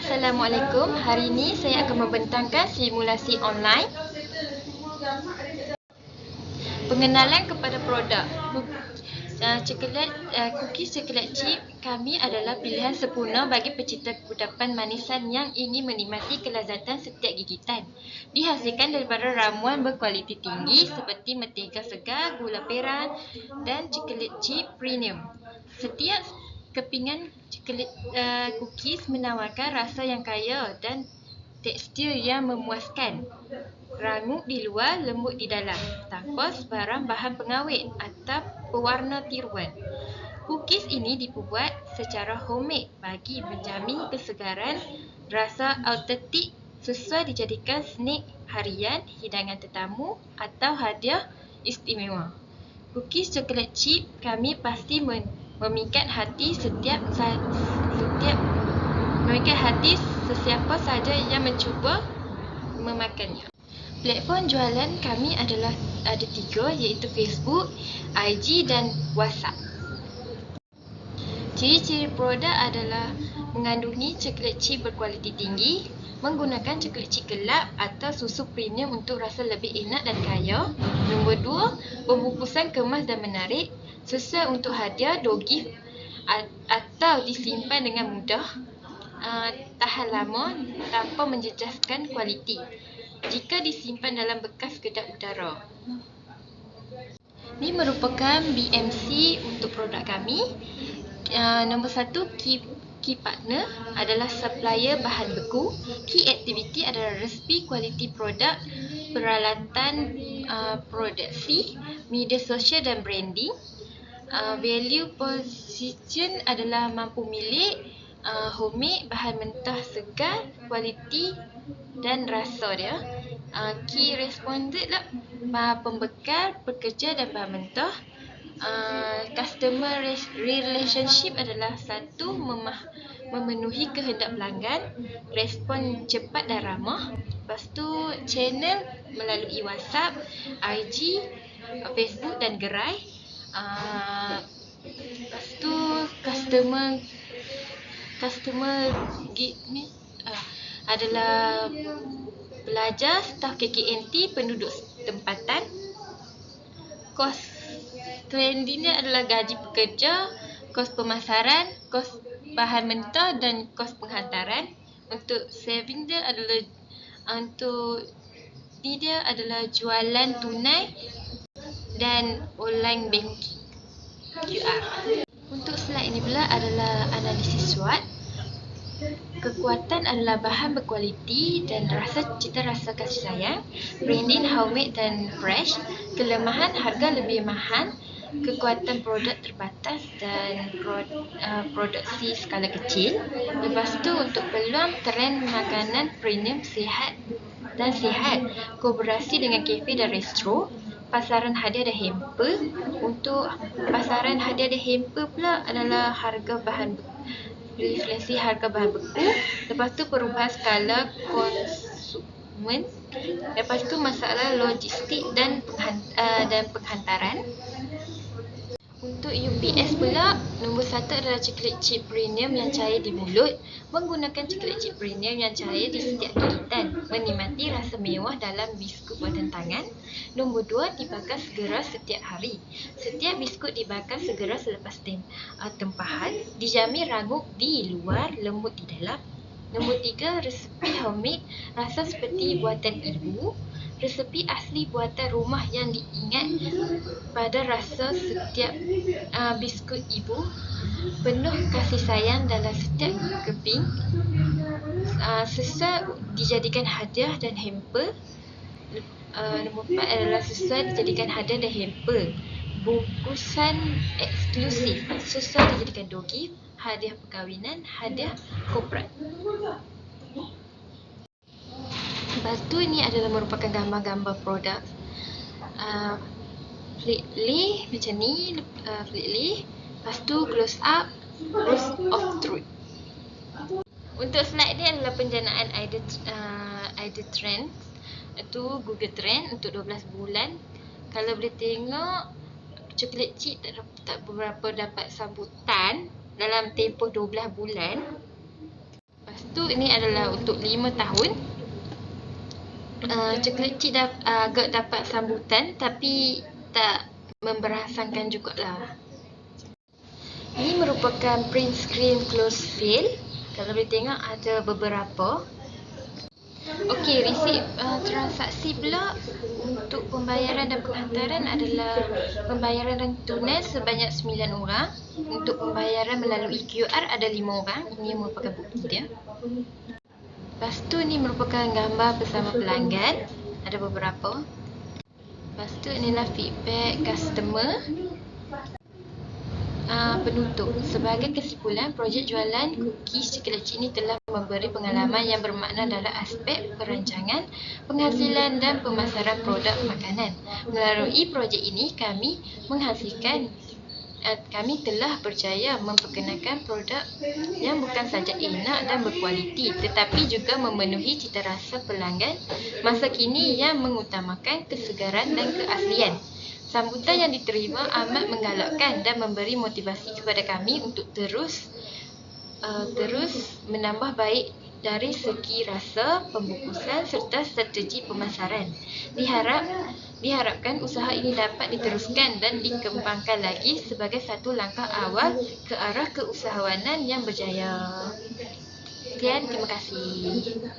Assalamualaikum. Hari ini saya akan membentangkan simulasi online. Pengenalan kepada produk. Cookies coklat chip kami adalah pilihan sempurna bagi pecinta kudapan manisan yang ingin menikmati kelazatan setiap gigitan. Dihasilkan daripada ramuan berkualiti tinggi seperti mentega segar, gula peran dan coklat chip premium. Setiap kepingan cookies menawarkan rasa yang kaya dan tekstur yang memuaskan. Rangup di luar, lembut di dalam, tanpa sebarang bahan pengawet atau pewarna tiruan. Cookies ini dibuat secara homemade bagi menjamin kesegaran, rasa autentik, sesuai dijadikan snack harian, hidangan tetamu atau hadiah istimewa. Cookies coklat chip kami pasti memikat hati sesiapa sahaja yang mencuba memakannya. Platform jualan kami ada 3, iaitu Facebook, IG dan WhatsApp. Ciri-ciri produk adalah mengandungi coklat chip berkualiti tinggi, menggunakan coklat chip gelap atau susu premium untuk rasa lebih enak dan kaya. Nombor 2, pembungkusan kemas dan menarik, sesuai untuk hadiah, door gift atau disimpan dengan mudah, tahan lama tanpa menjejaskan kualiti jika disimpan dalam bekas kedap udara. Ini merupakan BMC untuk produk kami. Nombor 1, key partner adalah supplier bahan beku. Key activity adalah resipi, kualiti produk, peralatan produksi, media sosial dan branding. Value position adalah mampu milik, homemade, bahan mentah segar, kualiti dan rasa dia. Key respondent lah, pembekal, pekerja dan bahan mentah. Customer relationship adalah 1, memenuhi kehendak pelanggan, respon cepat dan ramah. Lepas tu channel melalui WhatsApp, IG, Facebook dan gerai. Lepas tu customer adalah pelajar, staf KKNT, penduduk tempatan. Kos trendingnya adalah gaji pekerja, kos pemasaran, kos bahan mentah dan kos penghantaran. Untuk saving dia adalah jualan tunai dan online banking QR. Untuk slide ini pula adalah analisis SWOT. Kekuatan adalah bahan berkualiti dan cita rasa kasih sayang, branding homemade dan fresh. Kelemahan, harga lebih mahal, kekuatan produk terbatas dan produksi skala kecil. Lepas tu untuk peluang, trend makanan premium sihat, kolaborasi dengan kafe dan resto, pasaran hadiah dan hamper. Untuk pasaran hadiah dan hamper pula adalah refleksi harga bahan beku. Lepas tu perubahan skala konsumen. Lepas tu masalah logistik dan penghantaran. Untuk UPS pula, nombor 1 adalah coklat chip premium yang cair di mulut. Menggunakan coklat chip premium yang cair di setiap gigitan, menikmati rasa mewah dalam biskut buatan tangan. Nombor 2, dibakar segera setiap hari. Setiap biskut dibakar segera selepas tempahan, dijamin rangup di luar, lembut di dalam. Nombor 3, resepi homemade, rasa seperti buatan ibu. Resepi asli buatan rumah yang diingat pada rasa setiap biskut ibu. Penuh kasih sayang dalam setiap keping. Sesuai dijadikan hadiah dan hamper. Nombor 4 adalah sesuai dijadikan hadiah dan hamper. Bungkusan eksklusif, sesuai dijadikan door gift, hadiah perkahwinan, hadiah korporat. Lepas tu ni adalah merupakan gambar-gambar produk Fleetly macam ni, Fleetly. Lepas tu close up, Rose of Truth. Untuk slide ni adalah penjanaan idea trend, itu Google Trend untuk 12 bulan. Kalau boleh tengok, coklat chip tak berapa dapat sambutan dalam tempoh 12 bulan. Lepas tu ini adalah untuk 5 tahun. Coklat cip agak dapat sambutan tapi tak memberasankan jugalah. Ini merupakan print screen close seal. Kalau boleh tengok ada beberapa. Okey, resip transaksi pula untuk pembayaran dan penghantaran adalah pembayaran tunai sebanyak 9 orang. Untuk pembayaran melalui QR ada 5 orang. Ini merupakan bukti dia. Lepas tu ni merupakan gambar bersama pelanggan. Ada beberapa. Lepas tu inilah feedback customer. Penutup. Sebagai kesimpulan, projek jualan cookies coklat cip ini telah memberi pengalaman yang bermakna dalam aspek perancangan, penghasilan dan pemasaran produk makanan. Melalui projek ini, kami telah berjaya memperkenalkan produk yang bukan saja enak dan berkualiti tetapi juga memenuhi cita rasa pelanggan masa kini yang mengutamakan kesegaran dan keaslian. Sambutan yang diterima amat menggalakkan dan memberi motivasi kepada kami untuk terus menambah baik dari segi rasa, pembungkusan serta strategi pemasaran. Diharapkan usaha ini dapat diteruskan dan dikembangkan lagi sebagai satu langkah awal ke arah keusahawanan yang berjaya. Sekian, terima kasih.